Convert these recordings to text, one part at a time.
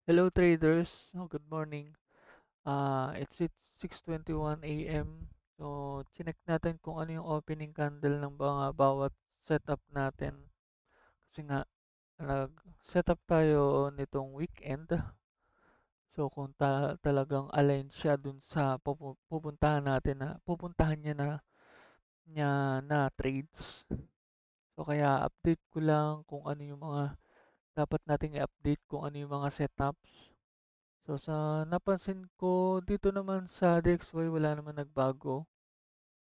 Hello traders, good morning. It's 6:21 a.m. So, chinek natin kung ano yung opening candle ng mga bawat setup natin. Kasi nga, nag-setup tayo nitong weekend. So, kung talagang aligned siya dun sa pupuntahan natin na pupuntahan niya na trades. So, kaya update ko lang kung ano yung mga dapat nating i-update kung ano yung mga setups. So sa napansin ko dito naman sa DXY wala naman nagbago.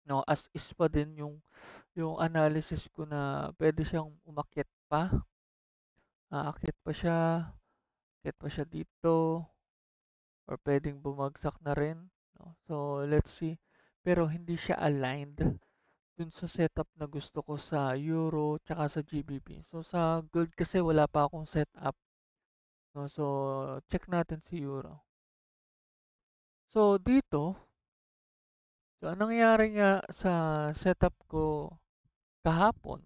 No, as is pa din yung analysis ko na pwede siyang umakyat pa. Aakyat pa siya, akyat pa siya dito or pwedeng bumagsak na rin. No? So let's see. Pero hindi siya aligned dun sa setup na gusto ko sa Euro tsaka sa GBP. So sa gold kasi wala pa akong setup. No? So check natin si Euro. So dito, so, anong nangyari nga sa setup ko kahapon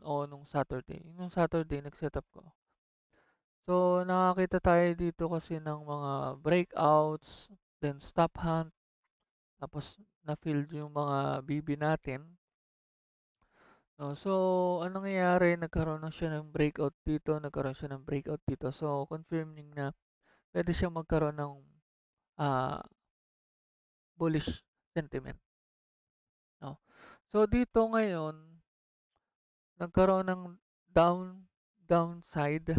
o nung Saturday. Nung Saturday nag-setup ko. So, nakakita tayo dito kasi ng mga breakouts, then stop hunt, tapos na-filled yung mga BB natin. No, so, anong nangyayari? Nagkaroon na siya ng breakout dito, nagkaroon siya ng breakout dito. So, confirming na pwede siya magkaroon ng ah, bullish sentiment. No? So, dito ngayon, nagkaroon ng downside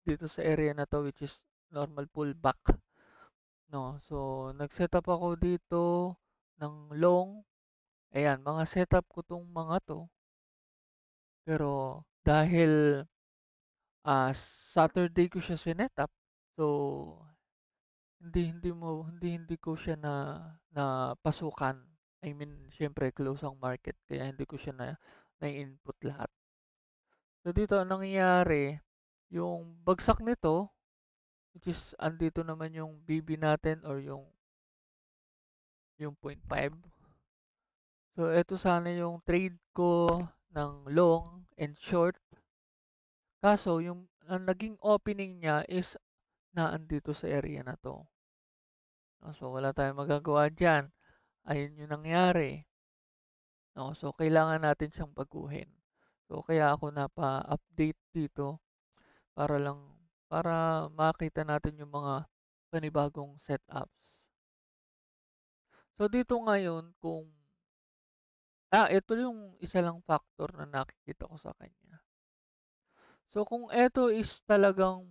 dito sa area na to which is normal pullback, no? So nag-set up ako dito ng long. Ayan, mga setup ko tong mga to, pero dahil Saturday ko siya sinet up, so hindi ko siya na pasukan. I mean, syempre close ang market kaya hindi ko siya na input lahat. So dito ang nangyayari, yung bagsak nito, which is andito naman yung BB natin or yung 0.5. So ito sana yung trade ko ng long and short. Kaso yung ang naging opening niya is naandito sa area na to. No, so wala tayong magagawa diyan. Ayun yung nangyari. No, so kailangan natin siyang baguhin. So kaya ako napa-update dito para makita natin yung mga panibagong setups. So dito ngayon ito yung isa lang factor na nakikita ko sa kanya. So kung ito is talagang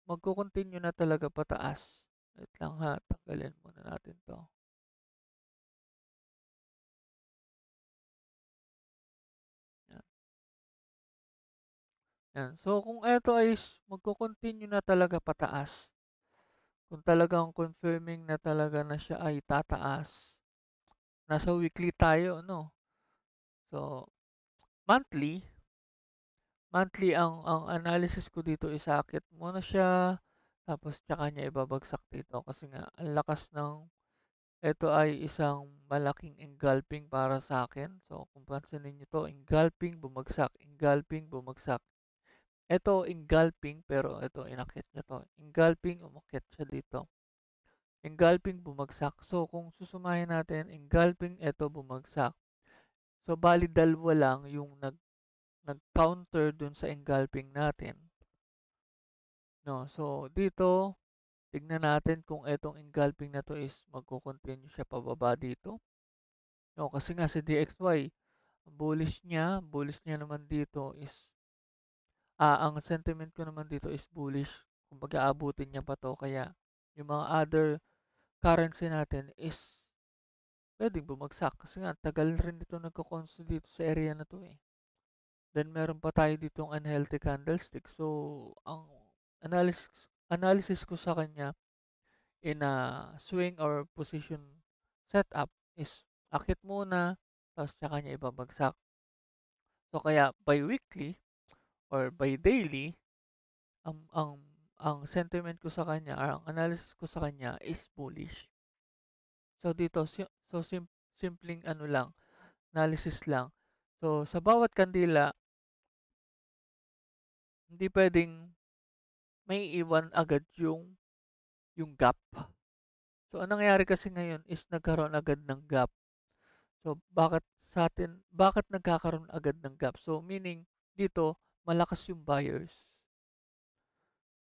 magko-continue na talaga pataas. Wait lang ha, tanggalin muna natin 'to. Yan, yan. So kung ito is magko-continue na talaga pataas, kung talagang confirming na talaga na siya ay tataas, nasa weekly tayo, no? So monthly, monthly ang analysis ko dito is aakyat muna siya, tapos tsaka niya ibabagsak dito kasi nga ang lakas ng ito ay isang malaking engulfing para sa akin. So kung pansinin niyo to, engulfing, bumagsak, engulfing, bumagsak. Ito engulfing pero ito inakyat niya to. Engulfing, umakyat siya dito. Engulfing, bumagsak. So kung susumahin natin, engulfing, ito bumagsak. So bali dalawa lang yung nag-counter dun sa engulfing natin. No, so dito, tignan natin kung etong engulfing na to is magko-continue siya pababa dito. No, kasi nga si DXY, bullish niya naman dito is, ang sentiment ko naman dito is bullish. Kumbaga aabutin niya pa to kaya yung mga other currency natin is pwedeng bumagsak kasi nga tagal rin ito nagko-consolidate dito sa area na to eh. Then meron pa tayo ditong unhealthy candlestick. So ang analysis analysis ko sa kanya in a swing or position setup is akit muna tapos tsaka niya ibabagsak. So kaya bi-weekly or by daily, ang ang ang sentiment ko sa kanya, or ang analysis ko sa kanya is bullish. So dito, simpleng ano lang, analysis lang. So sa bawat kandila, hindi pwedeng may iwan agad yung yung gap. So, ang nangyayari kasi ngayon is nagkaroon agad ng gap. So, bakit nagkakaroon agad ng gap? So, meaning, dito, malakas yung buyers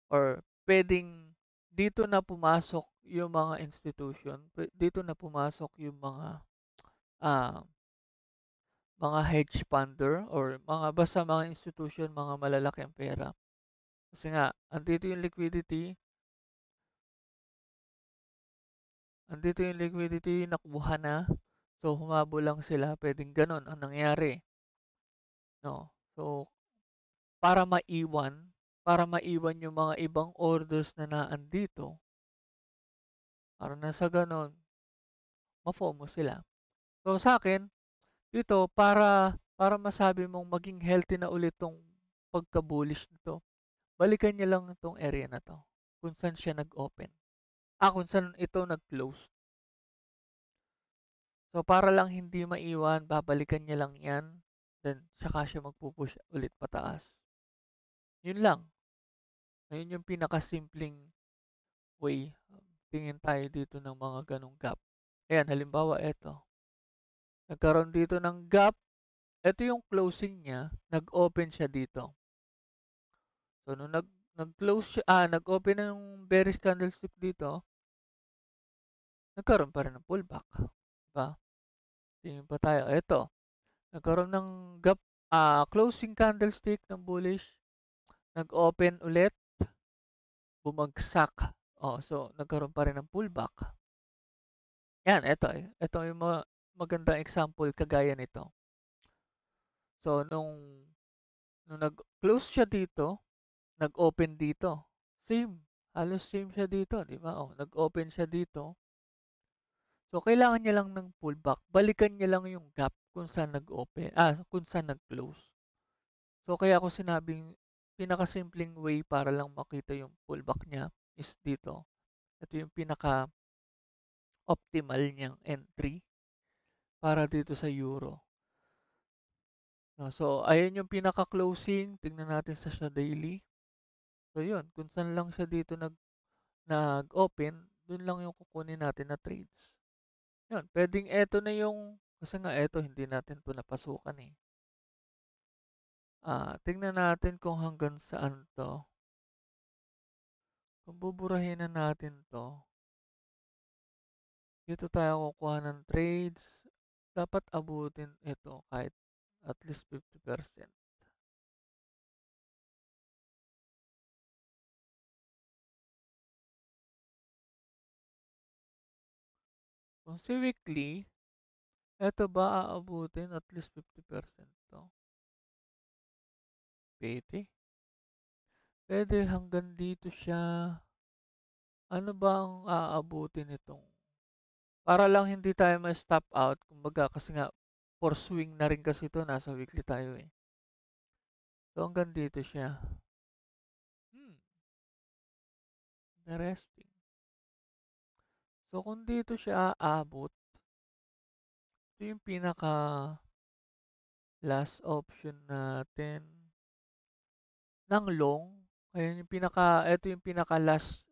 or pwedeng dito na pumasok yung mga institution, dito na pumasok yung ah, mga hedge funder or basta mga institution, mga malalaki ang pera. Kasi nga, andito yung liquidity, nakuha na. So, humabol lang sila, pwedeng ganun ang nangyari, no? So, para maiwan yung mga ibang orders na naandito, para na sa ganun, ma-FOMO sila. So, sa akin, dito, para masabi mong maging healthy na ulit tong pagka-bullish nito, balikan niya lang itong area na to, kung saan siya nag-open. Kung saan ito nag-close. So, para lang hindi maiwan, babalikan niya lang yan, then saka siya magpupush ulit pataas. Yun lang. Ayun yung pinakasimpleng way. Tingin tayo dito ng mga ganong gap. Ayan, halimbawa, eto. Nagkaroon dito ng gap. Ito yung closing niya. Nag-open siya dito. So, nung nag-close siya, nag-open na yung bearish candlestick dito, nagkaroon pa rin ng pullback. Diba? Tingin pa tayo. Ito. Nagkaroon ng gap, closing candlestick ng bullish. Nag-open ulit. Bumagsak. So, nagkaroon pa rin ng pullback. Yan, ito yung magandang example kagaya nito. So, nung nag-close siya dito, nag-open dito. Same. Halos same siya dito, di ba? Nag-open siya dito. So, kailangan niya lang ng pullback. Balikan niya lang yung gap kung saan nag-open, kung saan nag-close. So, kaya ako sinabing pinakasimpleng way para lang makita yung pullback niya is dito. Ito yung pinaka-optimal niyang entry para dito sa euro. No, so, ayan yung pinaka-closing. Tingnan natin sa daily. So, yun. Kung saan lang siya dito nag-open, dun lang yung kukunin natin na trades. Yun. Pwedeng eto na yung, kasi nga eto, hindi natin to napasukan eh. Tingnan natin kung hanggang saan to. Kung buburahin na natin to, dito tayo kukuha ng trades. Dapat abutin ito kahit at least 50%. Kung si weekly, eto ba aabutin at least 50% to? Pwede. Pwede hanggang dito siya. Ano ba ang aabutin nitong? Para lang hindi tayo ma-stop out. Kumbaga kasi nga for swing na rin kasi ito. Nasa weekly tayo eh. So hanggang dito siya. Interesting. So kung dito siya aabot, ito yung pinaka last option natin ng long. Ayun yung ito yung pinaka last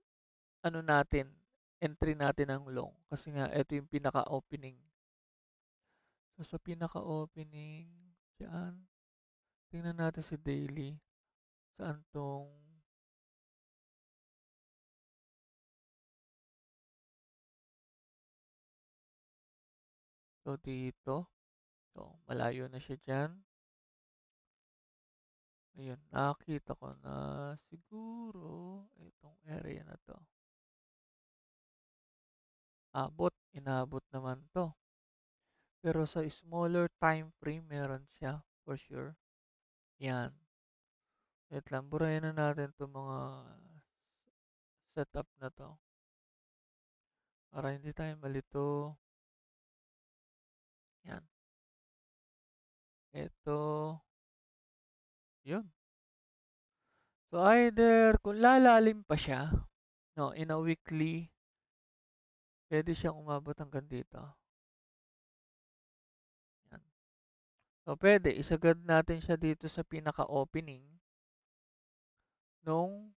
ano natin, entry natin ng long. Kasi nga, ito yung pinaka-opening. So, sa pinaka-opening, dyan, tingnan natin si daily. Saan tong, so dito, so malayo na siya dyan. Ayun, nakakita ko na siguro itong area na to. Inabot naman to. Pero sa smaller time frame, meron siya, for sure. Yan. Wait lang, burahin na natin itong mga setup na to. Para hindi tayo malito. Yan. Ito. Yun. So either kung lalalim pa siya, no, in a weekly, pwede siyang umabot hanggang dito. Yan. So pwede, isagad natin siya dito sa pinaka-opening nung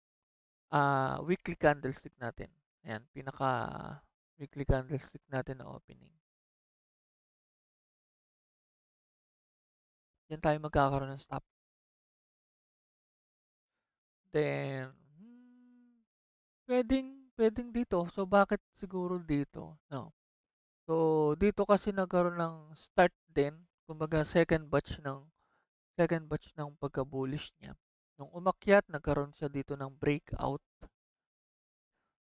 weekly candlestick natin. Ayan, weekly candlestick natin na opening. Yan tayo magkakaroon ng stop. Then, pwedeng dito. So, bakit siguro dito? No. So, dito kasi nagkaroon ng start din. Kumbaga, second batch ng pagka-bullish niya. Nung umakyat, nagkaroon siya dito ng breakout.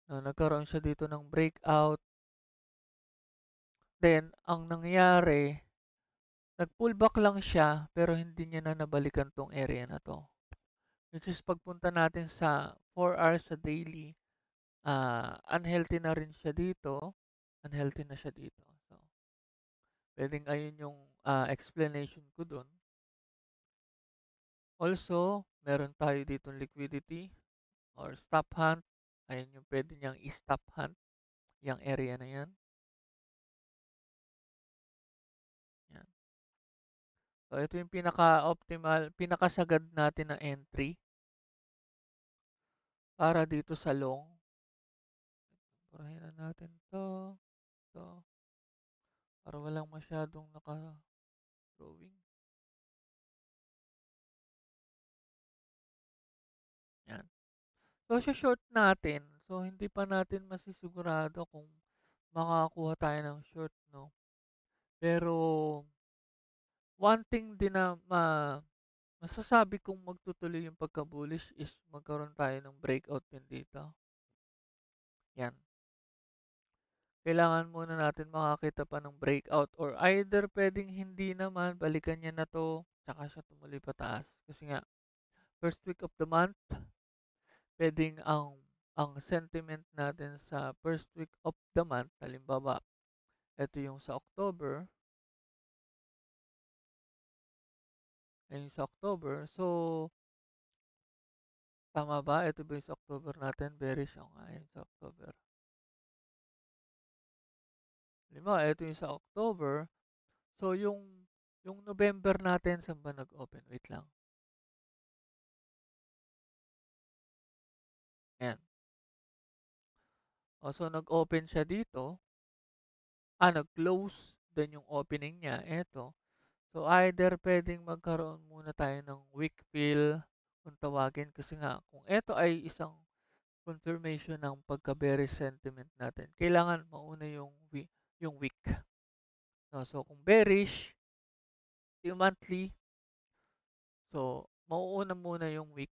No, nagkaroon siya dito ng breakout. Then, ang nangyari, nag-pullback lang siya, pero hindi niya na nabalikan tong area na to. Which is, pagpunta natin sa 4 hours sa daily, unhealthy na rin siya dito. Unhealthy na siya dito. So, pwedeng ayun yung explanation ko dun. Also, meron tayo dito liquidity or stop hunt. Ayun yung pwede niyang i-stop hunt, yung area na yan. Yan. So, ito yung pinaka-optimal, pinakasagad natin na entry para dito sa long. Purahin na natin to. To. Para walang masyadong naka-drawing. Yan. So, short natin. So, hindi pa natin masisigurado kung makakakuha tayo ng short, no? Pero, one thing din na masasabi kong magtutuloy yung pagka-bullish is magkaroon tayo ng breakout din dito. Yan. Kailangan muna natin makakita pa ng breakout or either pwedeng hindi naman, balikan niya na to, tsaka siya tumuloy pataas. Kasi nga, first week of the month, pwedeng ang sentiment natin sa first week of the month, halimbawa, ito yung sa October, ayun sa October, so, tama ba? Ito ba yung sa October natin? Bearish ako nga yun sa October. Halimbawa, ito yung sa October, so, yung November natin, saan ba nag-open? Wait lang. Ayan. O, so, nag-open siya dito. Nag-close. Then, yung opening niya, eto. So, either pwedeng magkaroon muna tayo ng weak fill, kung tawagin. Kasi nga, kung eto ay isang confirmation ng pagka-bearish sentiment natin, kailangan mauna yung week. No, so, kung bearish, yung monthly, so, mauuna muna yung week.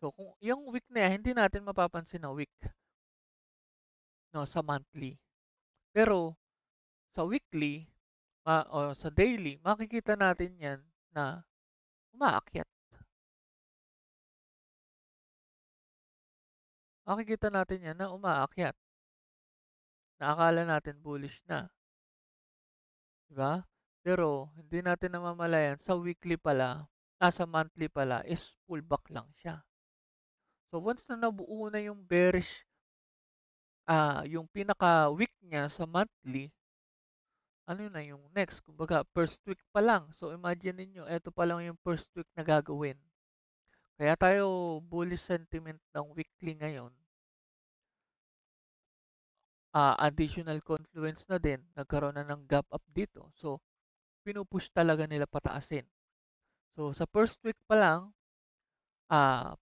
So, kung yung week na yan, hindi natin mapapansin na week, no, sa monthly. Pero, sa weekly, o sa daily, makikita natin yan na umaakyat. Makikita natin yan na umaakyat. Na akala natin bullish na. Diba? Pero, hindi natin namamalayan, sa weekly pala, sa monthly pala, is pullback lang siya. So, once na nabuo na yung bearish, yung pinaka-week niya sa monthly, ano na yung next? Kumbaga, first week pa lang. So, imagine niyo, ito pa lang yung first week na gagawin. Kaya tayo bullish sentiment ng weekly ngayon, additional confluence na din, nagkaroon na ng gap up dito. So, pinupush talaga nila pataasin. So, sa first week pa lang,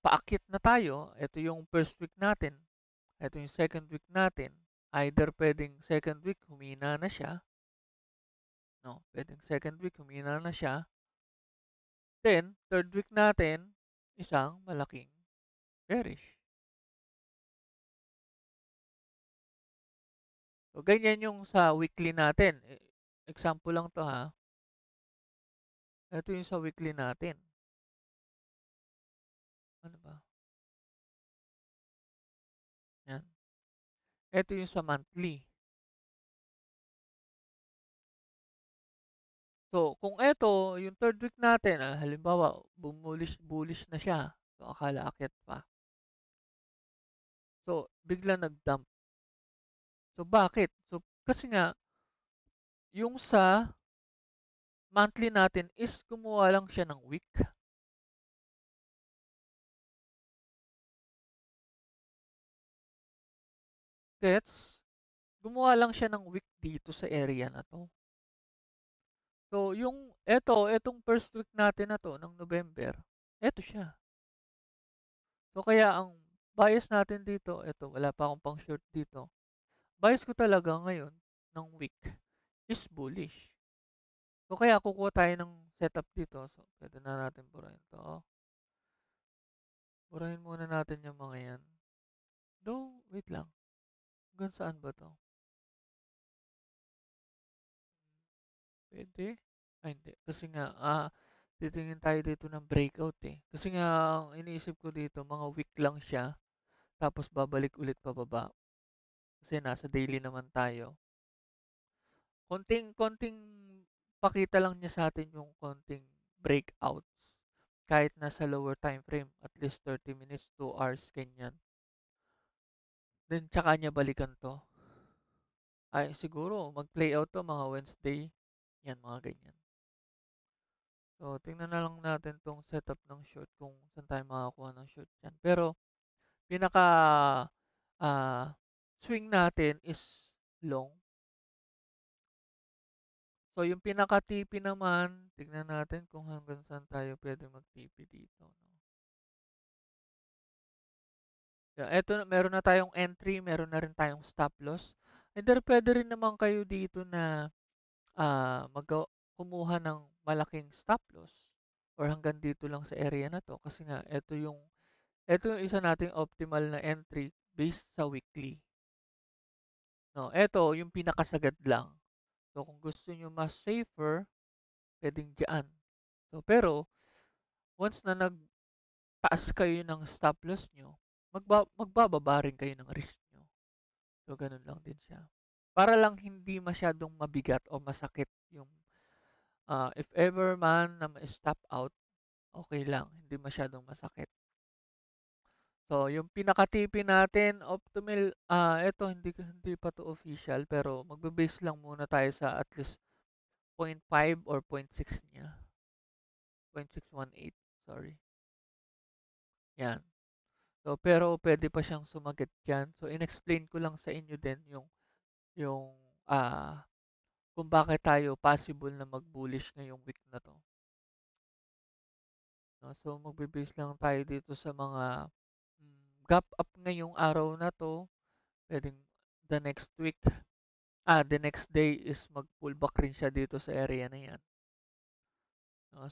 paakyat na tayo. Ito yung first week natin. Ito yung second week natin. Either pwedeng second week, humina na siya. No, pwedeng second week, humina na siya. Then, third week natin, isang malaking bearish. So, ganyan yung sa weekly natin. Example lang to ha. Ito yung sa weekly natin. Ano ba? Yan. Ito yung sa monthly. So, kung ito, yung third week natin, halimbawa, bullish na siya. So, akala akyat pa. So, bigla nag-dump. So, bakit? So, kasi nga, yung sa monthly natin is kumuha lang siya ng week. gets? Gumawa lang siya ng week dito sa area na 'to. So, etong first week natin na 'to ng November, eto siya. So, kaya ang bias natin dito, eto wala pa akong pang-short dito. Bias ko talaga ngayon ng week is bullish. So, kaya kukuha tayo ng setup dito. So, pwede na natin burahin 'to. Burahin muna natin yung mga yan. Though, wait lang. Hanggang saan ba 'to? Pwede? Ay, hindi. Kasi nga, titingin tayo dito ng breakout eh. Kasi nga, ang iniisip ko dito, mga week lang siya. Tapos babalik ulit pababa. Kasi nasa daily naman tayo. Konting pakita lang niya sa atin yung konting breakouts. Kahit nasa lower time frame, at least 30 minutes, 2 hours, ganyan. Then, tsaka niya balikan to. Ay, siguro, mag-play out to mga Wednesday. Yan, mga ganyan. So, tingnan na lang natin tong setup ng short kung saan tayo makakuha ng short yan. Pero, pinaka ah, swing natin is long. So, yung pinaka-TP naman, tignan natin kung hanggang saan tayo pwede mag-TP dito. No? Yeah, eto, meron na tayong entry, meron na rin tayong stop loss. And then, pwede rin naman kayo dito na ah, mag kumuha ng malaking stop loss or hanggang dito lang sa area na to kasi nga ito yung isa nating optimal na entry based sa weekly. No, ito yung pinakasagad lang. So kung gusto niyo mas safer, pwedeng diyan. So pero once na nagtaas kayo ng stop loss niyo, magbababa rin kayo ng risk niyo. So ganun lang din siya. Para lang hindi masyadong mabigat o masakit yung if ever man na ma-stop out, okay lang, hindi masyadong masakit. So, yung pinaka-TP natin, optimal, eto hindi pa to official, pero magbe-base lang muna tayo sa at least 0.5 or 0.6 niya. 0.618, sorry. Yan. So, pero pwede pa siyang sumagat dyan. So, in-explain ko lang sa inyo din yung, kung bakit tayo possible na mag-bullish ngayong week na to. No? So, magbe-base lang tayo dito sa mga gap up ngayong araw na to. Pwedeng the next week. The next day is mag-pullback rin siya dito sa area na yan.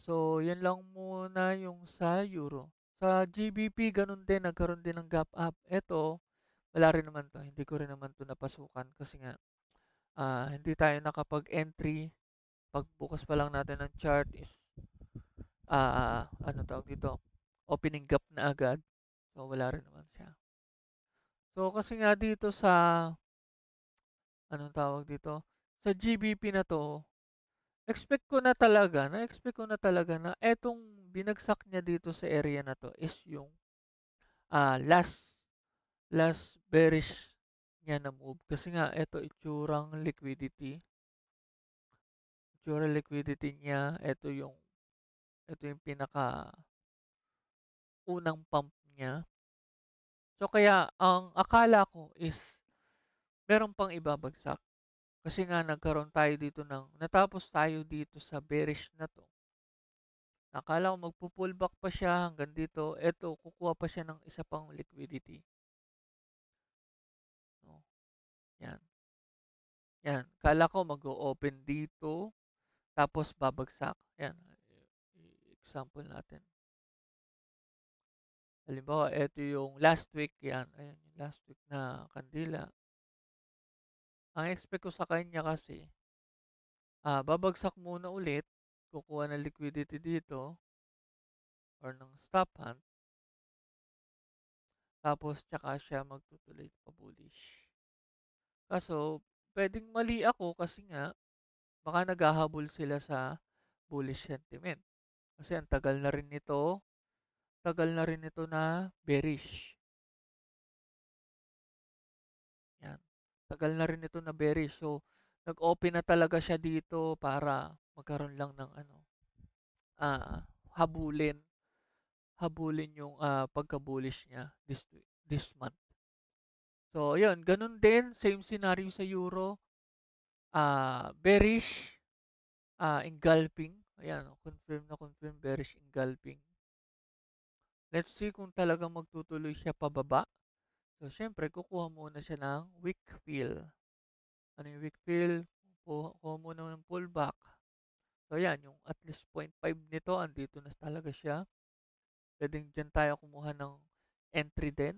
So, yan lang muna yung sa Euro. Sa GBP, ganun din, nagkaroon din ng gap up. Ito, wala rin naman to. Hindi ko rin naman to napasukan kasi nga, hindi tayo nakapag-entry. Pagbukas pa lang natin ng chart is, ano tawag dito, opening gap na agad. So, wala rin naman siya. So, kasi nga dito sa, anong tawag dito, sa GBP na to, na-expect ko na talaga na etong binagsak niya dito sa area na to is yung last bearish niya na move. Kasi nga, itsura liquidity niya, ito yung pinaka unang pump niya. So kaya, ang akala ko is meron pang ibabagsak. Kasi nga nagkaroon tayo dito natapos tayo dito sa bearish na to. Akala ko magpo-pullback pa siya hanggang dito. Eto, kukuha pa siya ng isa pang liquidity. No? Yan. Yan. Kala ko mag-o-open dito, tapos babagsak. Yan. Example natin. Halimbawa, ito yung last week. Yan. Ayan, yung last week na kandila. Ang expect ko sa kanya kasi, babagsak muna ulit, kukuha ng liquidity dito, or ng stop hunt, tapos tsaka siya magtutuloy pa bullish. Kaso, pwedeng mali ako kasi nga, baka naghahabol sila sa bullish sentiment. Kasi ang tagal na rin ito na bearish. Yan. Tagal na rin ito na bearish. So, nag-open na talaga siya dito para magkaroon lang ng ah, habulin. Habulin yung pagka-bullish niya this month. So, ayun, ganun din, same scenario sa euro. Bearish, engulfing. Ayan, oh, confirm bearish engulfing. Let's see kung talagang magtutuloy siya pababa. So, syempre, kukuha muna siya ng weak fill. Ano yung weak fill? Kuha muna ng pullback. So, yan, yung at least 0.5 nito, andito na talaga siya. Pwedeng dyan tayo kumuha ng entry din,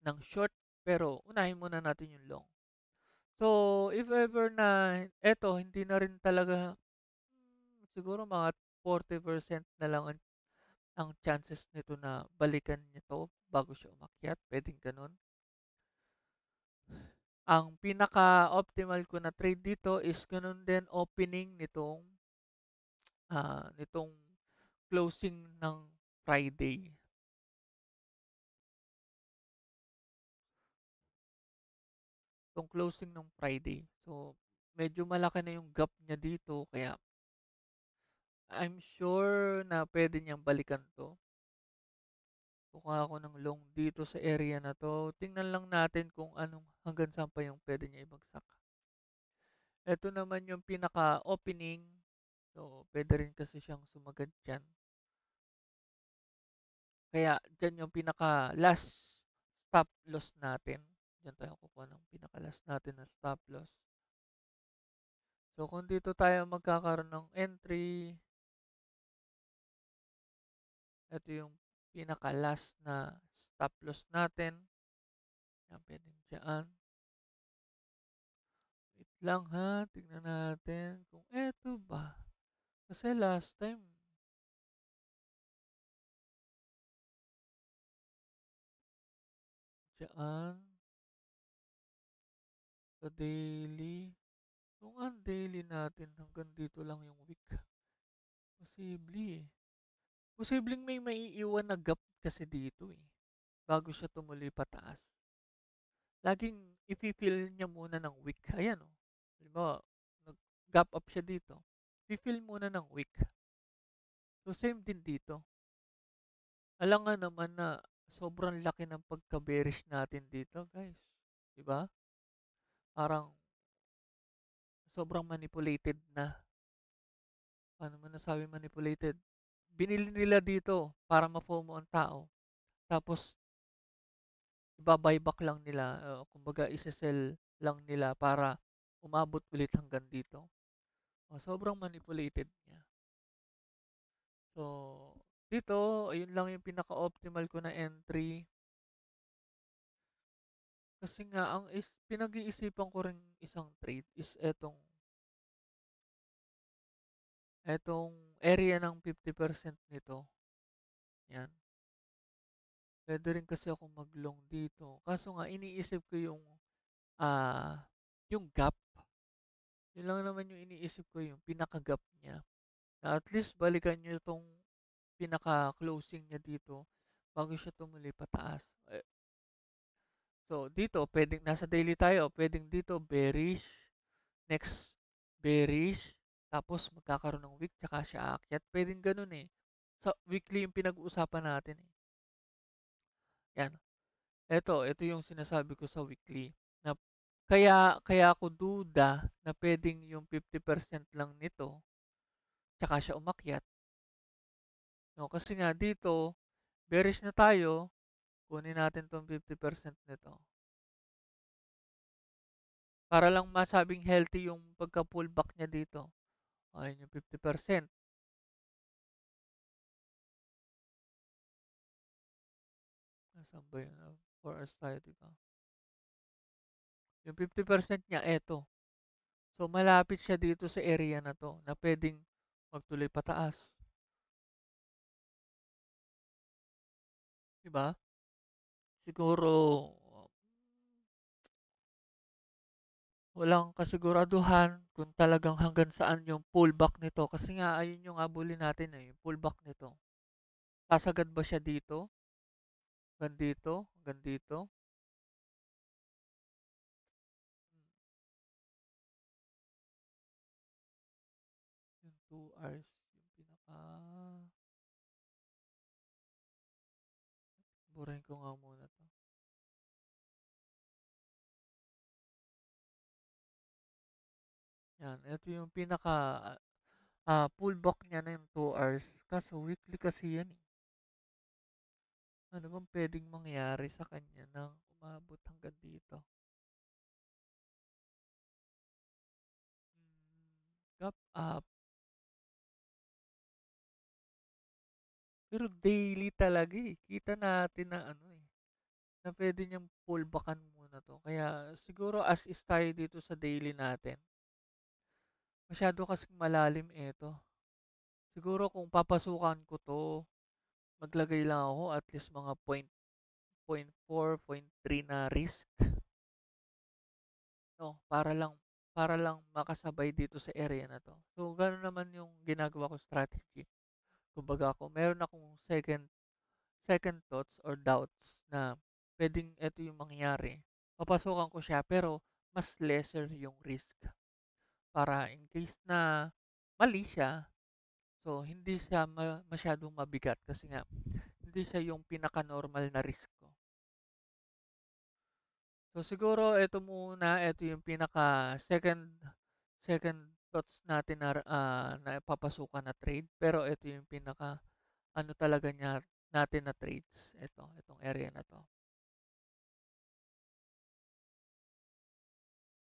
ng short, pero unahin muna natin yung long. So, if ever na eto, hindi na rin talaga, siguro mga 40% na lang ang chances nito na balikan nito bago siya umakyat. Pwedeng ganun. Ang pinaka-optimal ko na trade dito is ganun din opening nitong closing ng Friday. Itong closing ng Friday. So, medyo malaki na yung gap niya dito kaya I'm sure na pwede niyang balikan to. Kukuha ako ng long dito sa area na to. Tingnan lang natin kung anong hanggang saan pa yung pwede niya ibagsak. Ito naman yung pinaka-opening. So, pwede rin kasi siyang sumagad dyan. Kaya, dyan yung pinaka-last stop loss natin. Dyan tayo kukuha ng pinaka-last natin na stop loss. So, kung dito tayo magkakaroon ng entry, ito yung pinaka-last na stop loss natin. Yan, pwedeng dyan. Wait lang ha, tignan natin kung eto ba. Kasi last time, dyan, sa daily. Kung ang daily natin hanggang dito lang yung week. Posible eh. Posibleng may maiiwan na gap kasi dito eh. Bago siya tumuloy pataas. Laging i-fill niya muna ng week. Ayan o. Oh. Halimbawa, nag-gap up siya dito. I-fill muna ng week. So same din dito. Alam nga naman na sobrang laki ng pagka-bearish natin dito, guys. 'Di ba? Parang sobrang manipulated na. Paano mo nasabi manipulated? Binili nila dito para ma-FOMO ang tao. Tapos iba-buyback lang nila, kumbaga ise-sell lang nila para umabot ulit hanggang dito. Sobrang manipulated niya. So, dito, ayun lang yung pinaka-optimal ko na entry. Kasi nga, pinag-iisipan ko rin isang trade is etong area ng 50% nito. Yan. Pwede rin kasi ako mag-long dito. Kaso nga, iniisip ko ah, yung gap. Yun lang naman yung iniisip ko, yung pinaka-gap niya. Na at least balikan nyo itong pinaka-closing niya dito bago siya tumuloy pataas. So, dito, pwedeng, nasa daily tayo, pwedeng dito, bearish, next, bearish, tapos magkakaroon ng week, tsaka siya aakyat. Pwedeng ganun eh. Sa weekly yung pinag-uusapan natin eh. Yan. Ito yung sinasabi ko sa weekly. Na kaya ako duda na pwedeng yung 50% lang nito, tsaka siya umakyat. No, kasi nga dito, bearish na tayo, kunin natin tong 50% nito. Para lang masabing healthy yung pagka-pullback niya dito. Ayun yung 50%. Nasaan ba yun? 4 hours tayo, diba? Yung 50% niya, eto. So, malapit siya dito sa area na to na pwedeng magtuloy pataas. Diba? Siguro, walang kasiguraduhan kung talagang hanggang saan yung pullback nito. Kasi nga, ayun yung abulin natin eh, yung pullback nito. Sasagad ba siya dito? Hanggang dito? Hanggang dito? Yung 2 hours, yung pinaka... Burahin ko nga muna to. Yan, ito yung pinaka pullback niya na yung 2 hours. Kaso weekly kasi yan eh. Ano bang pwedeng mangyari sa kanya nang umabot hanggang dito? Gap up. Pero daily talaga eh. Kita natin na ano eh. Na pwede niyang pullbackan muna to. Kaya siguro as is tayo dito sa daily natin. Masyado kasing malalim ito. Siguro kung papasukan ko to, maglagay lang ako at least mga point 4, point 3 na risk. No, para lang makasabay dito sa area na to. So, gano'n naman yung ginagawa ko strategy. Kumbaga kung meron akong second thoughts or doubts na pwedeng ito yung mangyari, papasukan ko siya pero mas lesser yung risk para in case na mali siya, so hindi siya masyadong mabigat kasi nga hindi siya yung pinaka-normal na risk ko. So siguro ito muna, ito yung pinaka second thoughts natin na papasukan na trade. Pero ito yung pinaka ano talaga natin na trades. Itong area na to.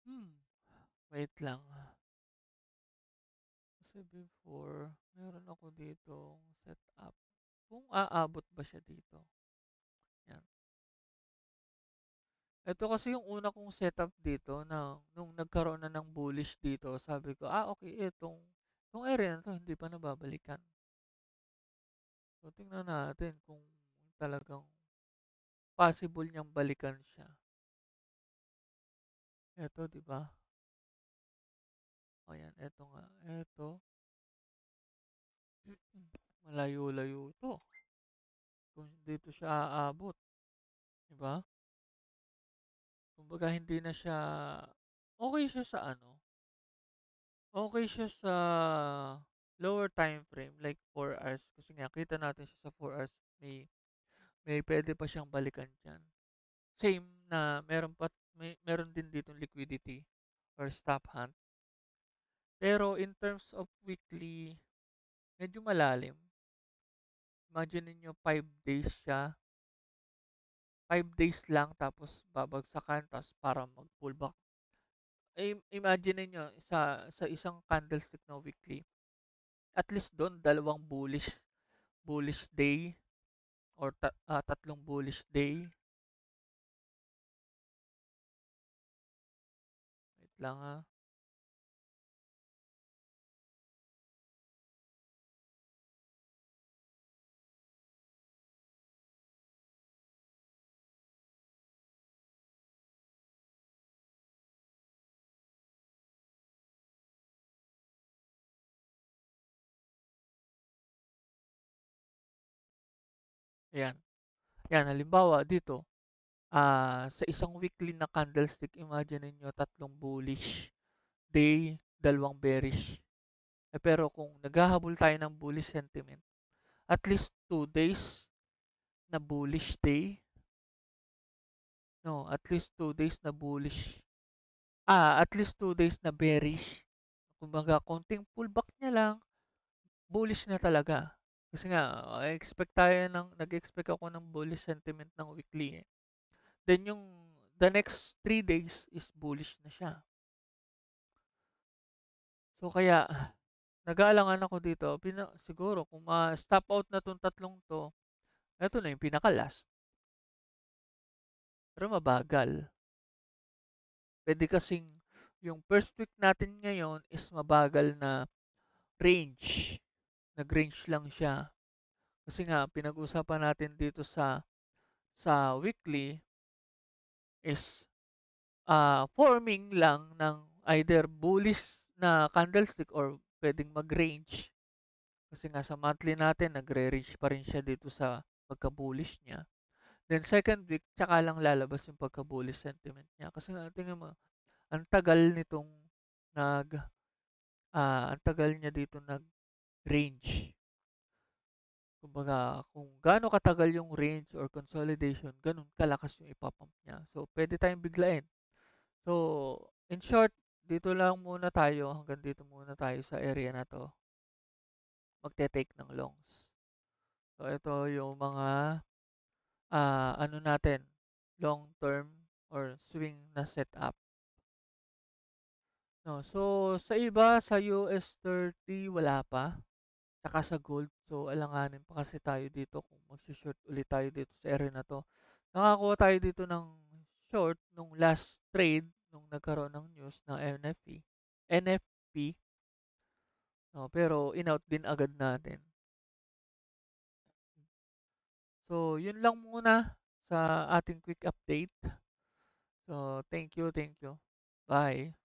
Hmm, wait lang. Kasi before, meron ako dito setup. Kung aabot ba siya dito. Yan. Ito kasi yung una kong setup dito na nung nagkaroon na ng bullish dito, sabi ko, okay, itong area na to hindi pa nababalikan. So tingnan natin kung talagang possible niyang balikan siya. Ito, 'di ba? Ayan, ito nga. Ito. Malayo-layo to. Kung dito siya aabot, 'di ba? Kumbaga hindi na siya okay siya sa ano? Okay siya sa lower time frame like 4 hours kasi nga kita natin siya sa 4 hours may pwede pa siyang balikan diyan. Same na meron din dito liquidity or stop hunt. Pero in terms of weekly, medyo malalim. Imagine niyo 5 days siya, 5 days lang tapos babagsakan tapos para mag-pullback. Imagine niyo sa isang candlestick na weekly, at least doon dalawang bullish day or tatlong bullish day. Wait lang ha. Ayan. Yan, halimbawa dito, sa isang weekly na candlestick, imagine niyo tatlong bullish day, dalawang bearish. Pero kung naghahabol tayo ng bullish sentiment, at least 2 days na bullish day, no, at least 2 days na bullish. At least 2 days na bearish. Kumbaga, konting pullback niya lang, bullish na talaga. Kasi nga, nag-expect ako ng bullish sentiment ng weekly eh. Then yung the next 3 days is bullish na siya. So kaya nag-aalangan ako dito. Siguro kung ma-stop out na tong tatlong to, ito na yung pinaka-last. Pero mabagal. Pwede kasing yung first week natin ngayon is mabagal na range. Nag-range lang siya. Kasi nga pinag-usapan natin dito sa weekly is forming lang ng either bullish na candlestick or pwedeng mag-range. Kasi nga sa monthly natin, nagre-range pa rin siya dito sa pagka-bullish niya. Then second week, tsaka lang lalabas yung pagka-bullish sentiment niya. Kasi nga, tingnan mo, ang tagal nitong nag, ang tagal niya dito nag-range. Kumbaga, kung gaano katagal yung range or consolidation, ganun kalakas yung ipapump niya. So, pwede tayong biglain. So, in short, dito lang muna tayo, hanggang dito muna tayo sa area na 'to, magte-take ng longs. So ito yung mga, ano natin, long term or swing na setup, 'no. So sa iba, sa US 30 wala pa, tsaka sa gold. So alanganin pa kasi tayo dito kung magso-short ulit tayo dito sa area na 'to. Nakakuha tayo dito ng short nung last trade nung nagkaroon ng news ng NFP, 'no, pero in-out din agad natin. So, yun lang muna sa ating quick update. So, thank you, thank you. Bye.